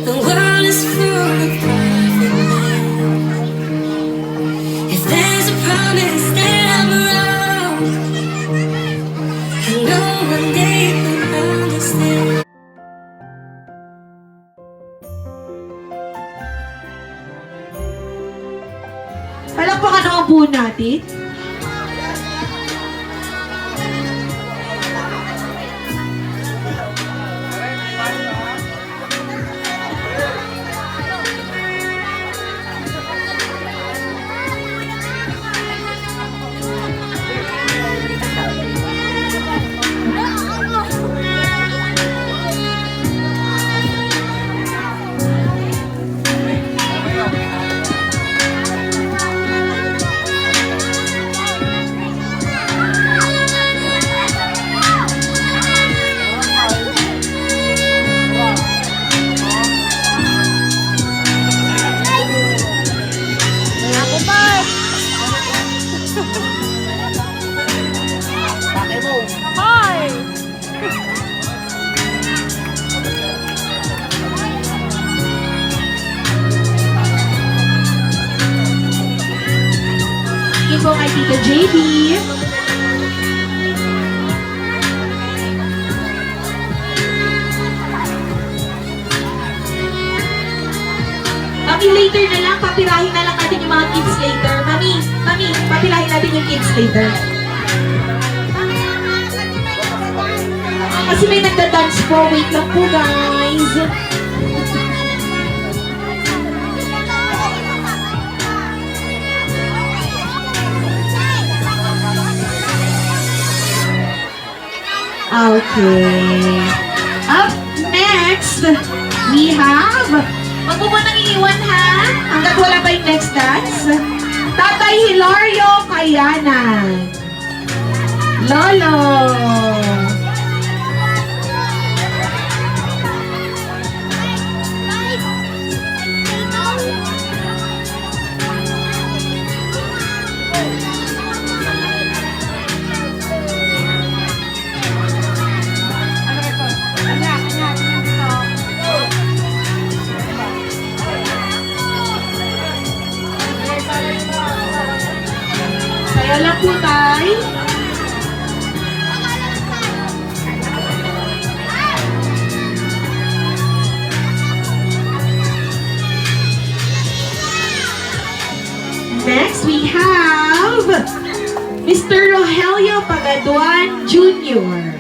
The world is full of perfect men. If there's a promise that I'm wrong, I know one day you'll understand. Palakpakan naman po natin. Sige po kay Tito JB. Mami, later na lang. Papirahin na lang natin yung mga kids later. Mami, papirahin natin yung kids later. Kasi may nagda-dance po. Wait lang po, guys. Okay. Up next, we have, wag mo munang iiwan ha, hanggat wala pa yung next dance. Tatay Hilario Kayanan. Lolo. Kaya lang po tayo. Next, we have Mr. Rogelio Pagaduan Jr.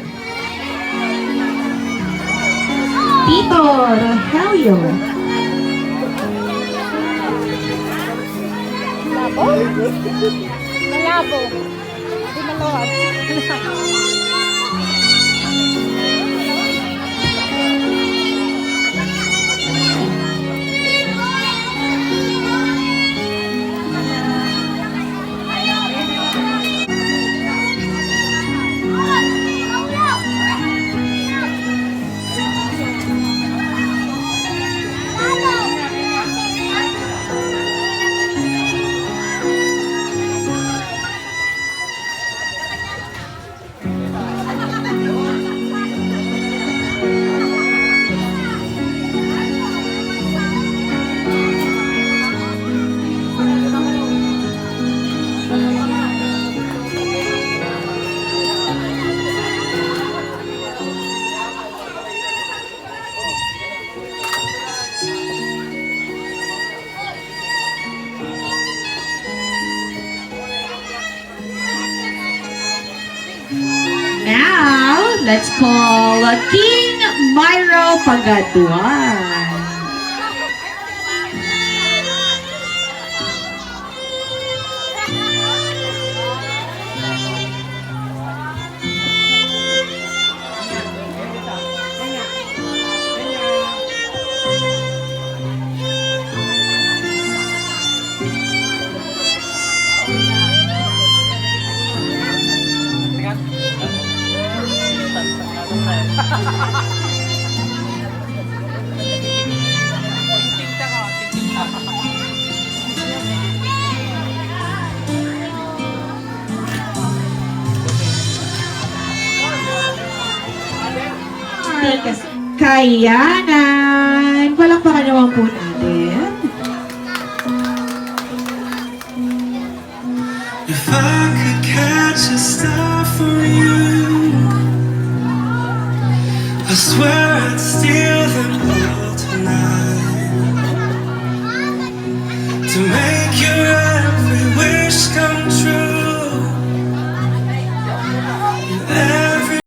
Tito Rogelio. Malabo. Hindi maluwag. Now, let's call King Myro Pagaduan. Kayanan. palakpakan naman po natin. If I could catch a star for you, I swear I'd steal them all tonight, to make your every wish come true. Every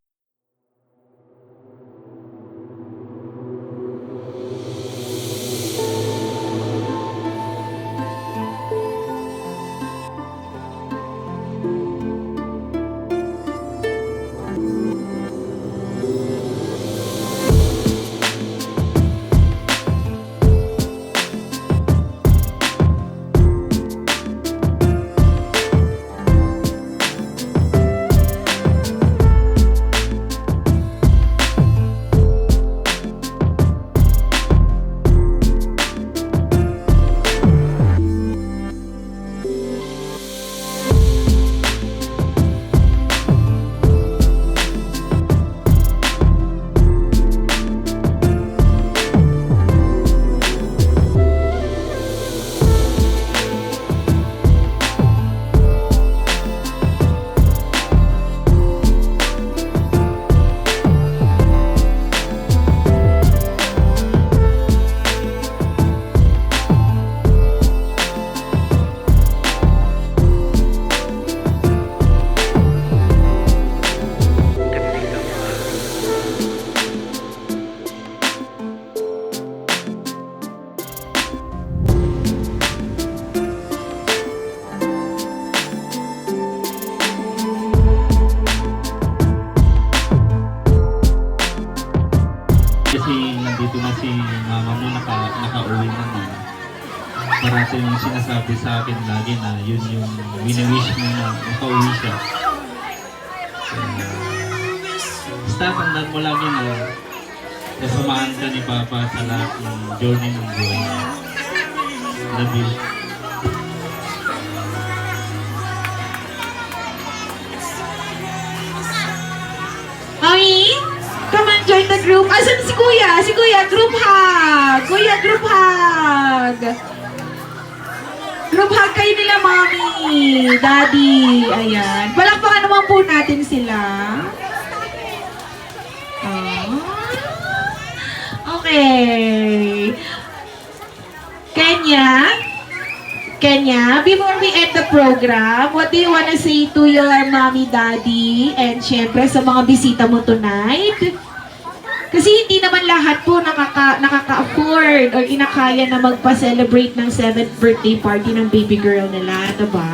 kasi nandito na si mama mo, nakauwi na na. Parati yung sinasabi sa akin lagi na yun yung wini-wish mo na nakauwi siya. Basta tandaan mo lagi na kasamahan ka ni Papa sa lahat ng journey ng buhay. Love you. Mami, come and join the group. Asan si Kuya? Si Kuya, group hug. Kuya, group hug. Group hug kayo nila, Mami. Daddy. Ayan. Palakpakan naman po natin sila. Ah. Okay. Kenya, before we end the program, what do you wanna say to your mommy, daddy, and syempre sa mga bisita mo tonight? Kasi hindi naman lahat po nakaka-afford or inakaya na magpa-celebrate ng 7th birthday party ng baby girl nila, diba?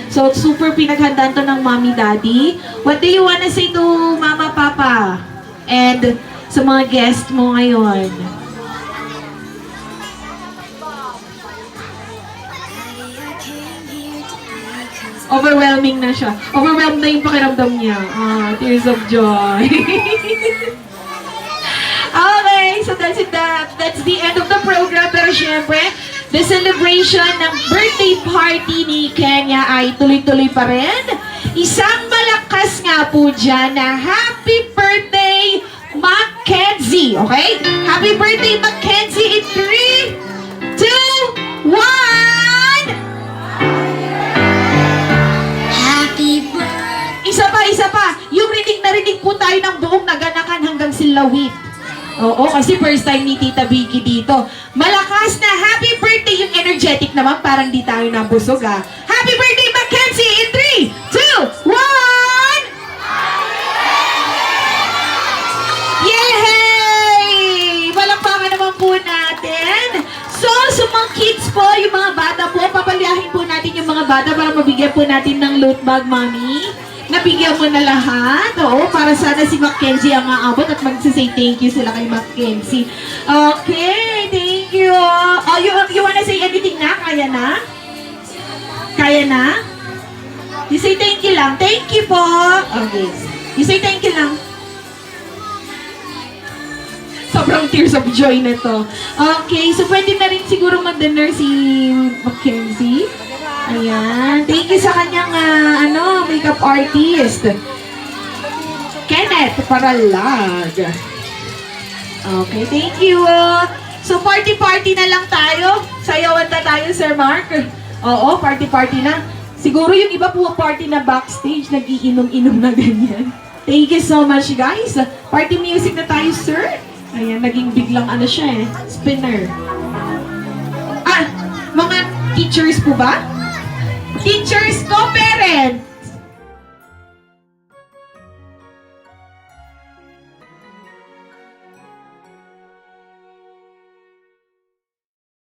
So, super pinaghandaan to ng mommy, daddy. What do you wanna say to mama, papa? And sa mga guest mo ngayon? Overwhelming na siya. Overwhelmed na yung pakiramdam niya. Ah, tears of joy. Okay, so that's it. That's the end of the program. Pero syempre, the celebration ng birthday party ni Kenya ay tuloy-tuloy pa rin. Isang malakas nga po dyan na happy birthday, Mackenzie. Okay? Happy birthday, Mackenzie in 3, 2, 1! Isa pa. Yung rinig na rinig po tayo ng buong naganakan hanggang Silawit. Oo, kasi first time ni Tita Vicky dito. Malakas na happy birthday, yung energetic naman, parang di tayo nabusog ah. Happy birthday, Mackenzie, in 3, 2, 1! Yay! Palakpakan naman po natin. So, sa mga kids po, yung mga bata po, papaliahin po natin yung mga bata para mabigyan po natin ng loot bag, Mami. Nabigyan mo na lahat. Oo, para sana si Mackenzie ang aabot at magsisay thank you sila kay Mackenzie. Okay, thank you. Oh, you wanna say anything na? Kaya na? Kaya na? You say thank you lang. Thank you po. Okay. You say thank you lang. Sobrang tears of joy na to. Okay, so pwede na rin siguro mag-dinner si Mackenzie. Ayan. Thank you sa kanyang makeup artist. Kenneth Paralag. Okay, thank you. So, party-party na lang tayo. Sayawan na tayo, Sir Mark. Oo, party-party na. Siguro yung iba po party na backstage, nag-iinom-inom na ganyan. Thank you so much, guys. Party music na tayo, sir. Ayan, naging biglang ano siya eh, spinner. Ah, mga teachers po ba? Teachers ko, parent!